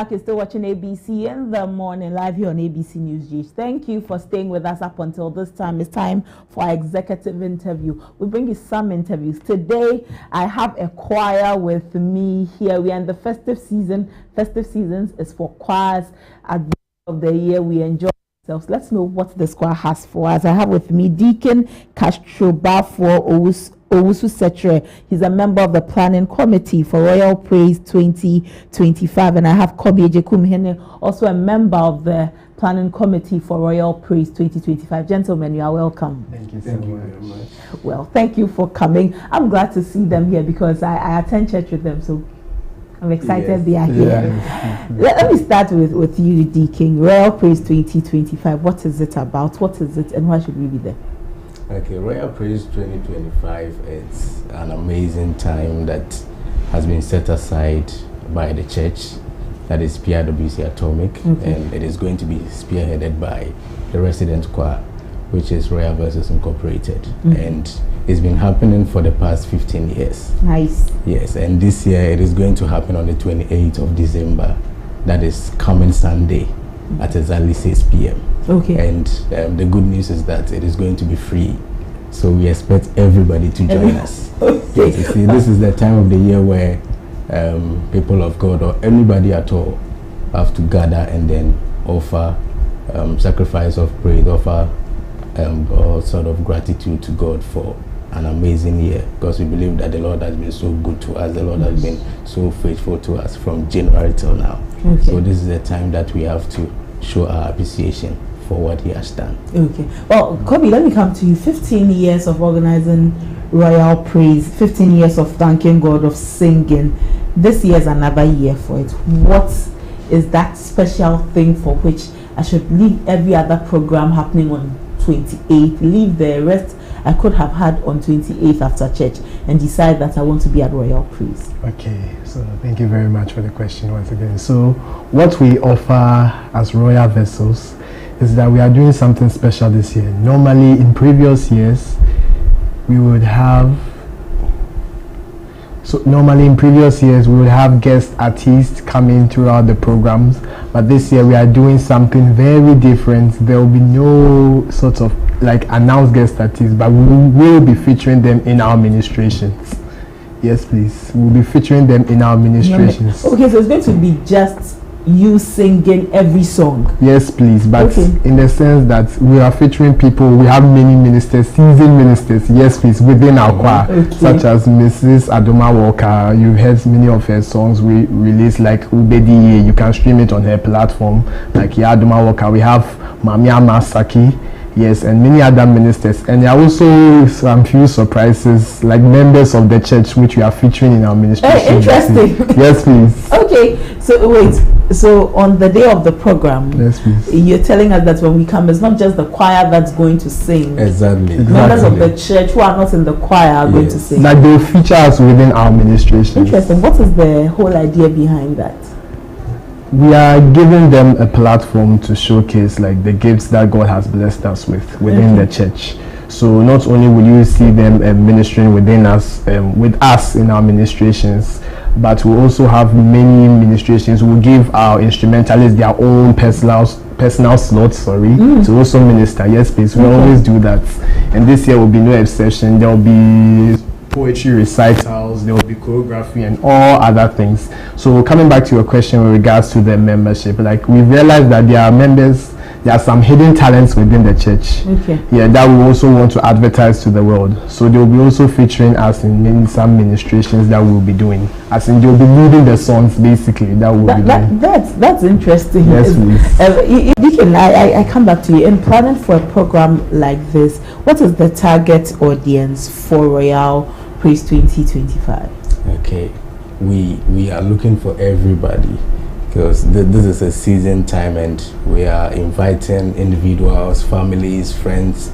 back. You're still watching ABC in the morning, live here on ABC News GH. Thank you for staying with us up until this time. It's time for our executive interview. We bring you some interviews. Today, I have a choir with me here. We are in the festive season. Festive seasons is for choirs. At the end of the year, we enjoy ourselves. Let's know what the choir has for us. I have with me Deacon Castrobafo Owusu Setre. He's a member of the planning committee for Royal Praise 2025, and I have Kobi Ejekumhene, also a member of the planning committee for Royal Praise 2025. Gentlemen, you are welcome. Thank you so much. Well, thank you for coming. I'm glad to see them here because I attend church with them, so I'm excited they are here. Yeah. Let me start with you, Deacon. Royal Praise 2025. What is it about? What is it, and why should we be there? Okay, Royal Praise 2025, it's an amazing time that has been set aside by the church, that is PRWC Atomic, and it is going to be spearheaded by the resident choir, which is Royal Versus Incorporated, and it's been happening for the past 15 years. Nice. Yes, and this year it is going to happen on the 28th of December, that is coming Sunday at exactly 6 p.m. Okay. And the good news is that it is going to be free, so we expect everybody to join us. Okay. Yes, you see, this is the time of the year where people of God or anybody at all have to gather and then offer sacrifice of praise, offer all sort of gratitude to God for an amazing year, because we believe that the Lord has been so good to us, the Lord has been so faithful to us from January till now. Okay. So this is the time that we have to show our appreciation for what he has done. Okay. Well, Kobe, let me come to you. 15 years of organizing Royal Praise, 15 years of thanking God, of singing. This year is another year for it. What is that special thing for which I should leave every other program happening on 28th, leave the rest I could have had on 28th after church, and decide that I want to be at Royal Praise? Okay, so thank you very much for the question once again. So what we offer as Royal Vessels is that we are doing something special this year. Normally in previous years we would have guest artists coming throughout the programs, but this year we are doing something very different. There will be no sort of like announced guest artists, but we will be featuring them in our ministrations. Yes, please. We'll be featuring them in our ministrations. Okay, so it's going to be just you singing every song? Yes, please, but in the sense that we are featuring people, we have many ministers, seasoned ministers, yes please, within our choir, such as Mrs. Adoma Walker. You've heard many of her songs we released, like Ubedi. You can stream it on her platform, like Adoma Walker. We have Mamia Masaki, yes, and many other ministers, and there are also some few surprises like members of the church which we are featuring in our ministration. Hey, interesting. Yes, please. Okay, so wait, so on the day of the program, yes, please, you're telling us that when we come, it's not just the choir that's going to sing. Exactly. Members of the church who are not in the choir are going to sing. Like they'll feature us within our ministration. Interesting. What is the whole idea behind that? We are giving them a platform to showcase like the gifts that God has blessed us with within the church. So not only will you see them ministering within us, with us in our ministrations, but we also have many ministrations. We'll give our instrumentalists their own personal slots, to also minister. Yes, please. We always do that, and this year will be no exception. There will be poetry recitals, there will be choreography and all other things. So coming back to your question with regards to the membership, like we realized that there are members, there are some hidden talents within the church, that we also want to advertise to the world. So they will be also featuring us in some ministrations that we will be doing, as in they will be leading the songs basically that we will be doing. That's interesting. Yes, please. Deacon, I come back to you. In planning for a program like this, what is the target audience for Royal Praise 2025? Okay, we are looking for everybody, because this is a season time and we are inviting individuals, families, friends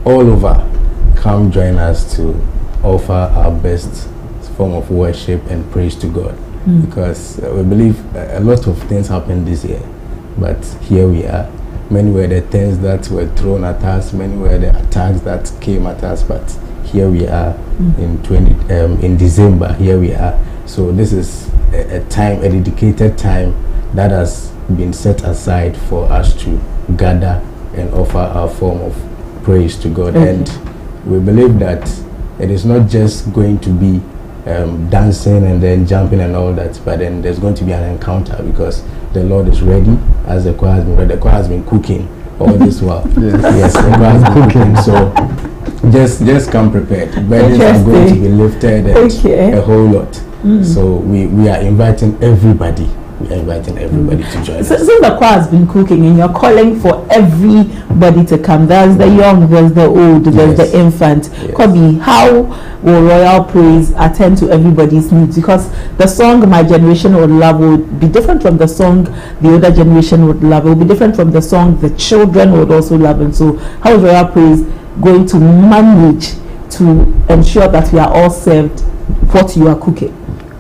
all over. Come join us to offer our best form of worship and praise to God, because we believe a lot of things happened this year, but here we are. Many were the things that were thrown at us, many were the attacks that came at us, but here we are in December. Here we are, So this is a time, a dedicated time that has been set aside for us to gather and offer our form of praise to God. And we believe that it is not just going to be dancing and then jumping and all that, but then there's going to be an encounter, because the Lord is ready, as the choir has been ready. The choir has been cooking all this while. Yes, the choir has been cooking. So just come prepared. Burdens are going to be lifted and a whole lot. So we are inviting everybody. We are inviting everybody to join us. So the choir has been cooking, and you're calling for everybody to come. There's the young, there's the old, there's the infant. Kobe, how will Royal Praise attend to everybody's needs? Because the song My Generation Would Love will be different from the song the older generation would love. It will be different from the song the children would also love. And so how is Royal Praise going to manage to ensure that we are all served what you are cooking?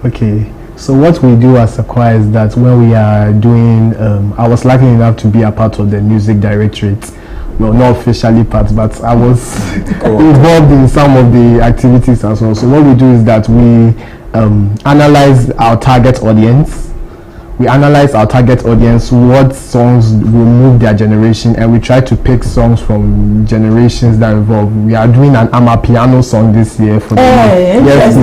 Okay. So what we do as a choir is that when we are doing, I was lucky enough to be a part of the music directorate. Well, not officially part, but I was involved in some of the activities as well. So what we do is that we analyze our target audience. We analyze our target audience, what songs will move their generation, and we try to pick songs from generations that involve. We are doing an Amapiano song this year for yes,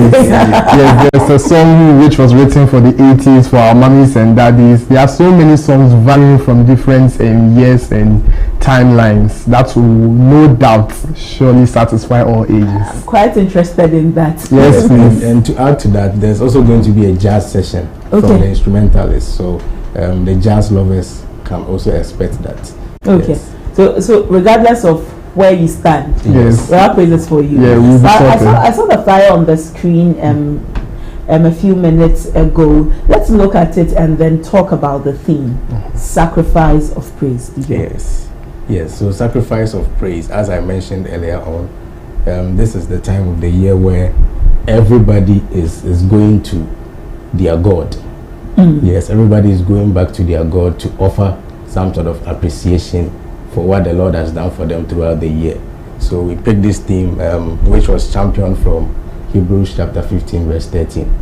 there's a song which was written for the 80s for our mummies and daddies. There are so many songs varying from different years and timelines that will no doubt surely satisfy all ages. I'm quite interested in that. Yes, please. And to add to that, there's also going to be a jazz session from the instrumentalists. So the jazz lovers can also expect that. Okay. Yes. So regardless of where you stand, Royal Praise is for you. Yeah, we'll be I saw the flyer on the screen a few minutes ago. Let's look at it and then talk about the theme, sacrifice of praise. Yes, so sacrifice of praise, as I mentioned earlier on, this is the time of the year where everybody is going to their God. Yes, everybody is going back to their God to offer some sort of appreciation for what the Lord has done for them throughout the year. So we picked this theme, which was championed from Hebrews chapter 15 verse 13.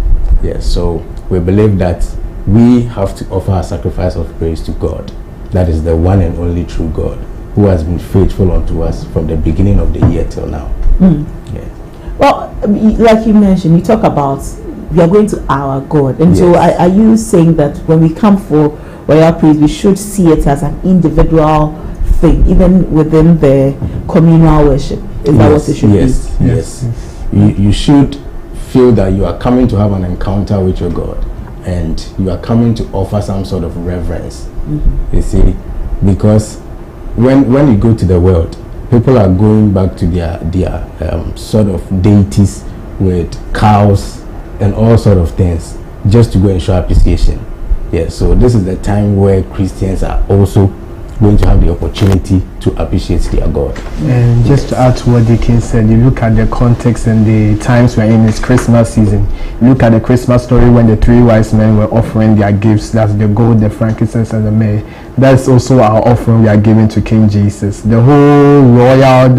Yes, so we believe that we have to offer a sacrifice of praise to God. That is the one and only true God, who has been faithful unto us from the beginning of the year till now. Well, like you mentioned, you talk about we are going to our God, and so are you saying that when we come for Royal Praise, we should see it as an individual thing, even within the communal worship? Is that what it should be? Yes. You should feel that you are coming to have an encounter with your God, and you are coming to offer some sort of reverence. You see, because when you go to the world, people are going back to their sort of deities with cows and all sort of things, just to go and show appreciation. So this is the time where Christians are also going to have the opportunity to appreciate their God. And just to add to what Deacon said, you look at the context and the times we're in, it's Christmas season. You look at the Christmas story when the three wise men were offering their gifts. That's the gold, the frankincense, and the myrrh. That's also our offering we are giving to King Jesus. The whole royal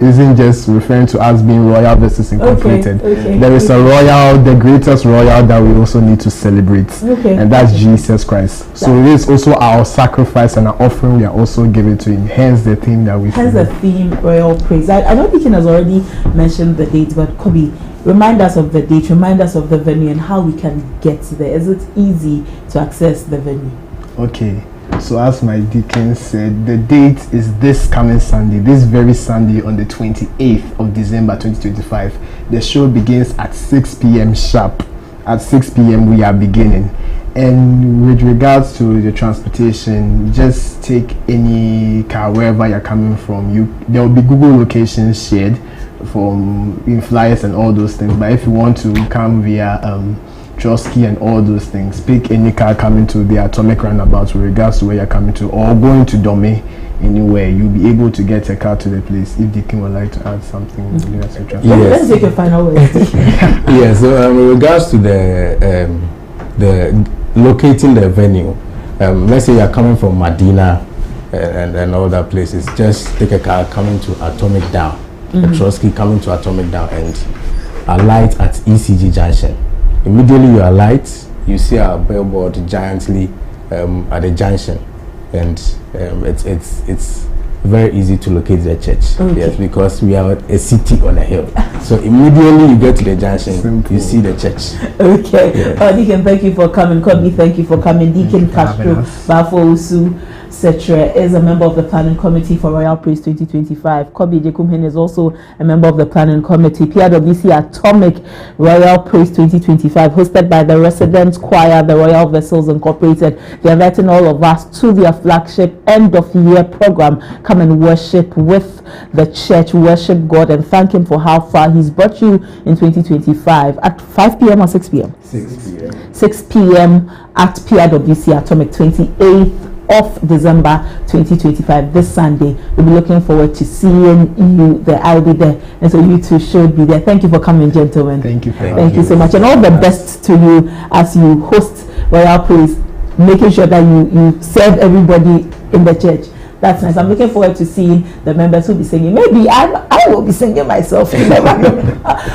isn't just referring to us being royal versus incorporated. There is a royal, the greatest royal that we also need to celebrate, and that's Jesus Christ. So it is also our sacrifice and our offering we are also giving to him. Hence the theme that we. Hence the theme, Royal Praise. I know Deacon has already mentioned the date, but Kobe, remind us of the date, remind us of the venue, and how we can get there. Is it easy to access the venue? Okay. So as my deacon said, the date is this coming Sunday, this very Sunday on the 28th of December 2025. The show begins at 6 p.m. sharp. At 6 p.m. we are beginning. And with regards to the transportation, just take any car wherever you're coming from. There will be Google locations shared in flyers and all those things. But if you want to come via Trotsky and all those things, pick any car coming to the Atomic Roundabout with regards to where you're coming to, or going to Dome anywhere. You'll be able to get a car to the place. If Deacon would like to add something, let's take a final word. So with regards to the locating the venue, let's say you're coming from Medina and all that places, just take a car coming to Atomic Down, a Trotsky coming to Atomic Down, and alight at ECG Junction. Immediately you alight, you see our billboard giantly at the junction, and it's very easy to locate the church. Okay. Yes, because we are a city on a hill. So immediately you get to the junction, you see the church. Okay. Yeah. Deacon, thank you for coming. Kobe, thank you for coming. Deacon Castro Bafo-Usu Setre is a member of the Planning Committee for Royal Praise 2025. Kobe Jekumhen is also a member of the Planning Committee. PRWC Atomic Royal Praise 2025, hosted by the Resident Choir, the Royal Vessels Incorporated. They are inviting all of us to their flagship end of the year program. Come and worship with the church, worship God, and thank Him for how far He's brought you in 2025 at 5 p.m. or 6 p.m. 6 p.m. 6 p.m. at PRWC Atomic, 28th of December 2025, this Sunday. We'll be looking forward to seeing you there. I'll be there, and so you too should be there. Thank you for coming, gentlemen. Thank you. Thank you so much, and all the best to you as you host Royal Praise, making sure that you serve everybody in the church. That's nice. I'm looking forward to seeing the members who will be singing. Maybe I will be singing myself. You never know.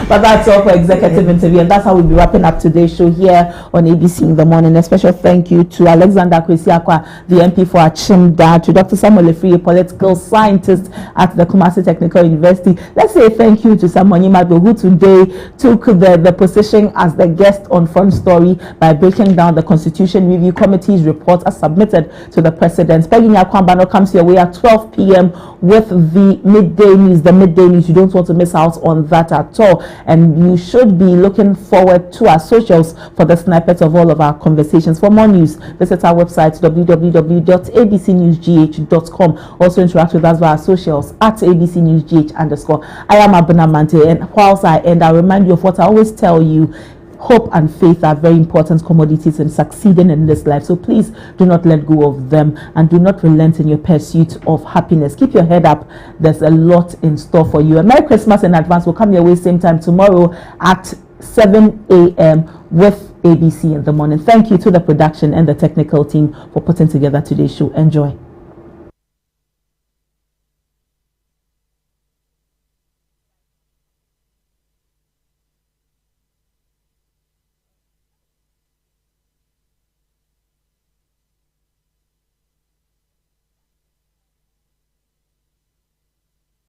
But that's all for executive interview, and that's how we'll be wrapping up today's show here on ABC in the morning. A special thank you to Alexander Kwesiakwa, the MP for Achimda, to Dr. Samuel Efri, a political scientist at the Kumasi Technical University. Let's say thank you to Samuel Nyimado, who today took the position as the guest on Front Story by breaking down the Constitution Review Committee's report as submitted to the President. Peggy Nyakwambano comes your way at 12 p.m. with the midday news. The midday news, you don't want to miss out on that at all, and you should be looking forward to our socials for the snippets of all of our conversations. For more news, visit our website www.abcnewsgh.com. Also interact with us via our socials at abcnewsgh_. I am ABENA Mante, and whilst I end, I'll remind you of what I always tell you. Hope and faith are very important commodities in succeeding in this life. So please do not let go of them, and do not relent in your pursuit of happiness. Keep your head up. There's a lot in store for you. A Merry Christmas in advance. We'll come your way same time tomorrow at 7 a.m. with ABC in the morning. Thank you to the production and the technical team for putting together today's show. Enjoy.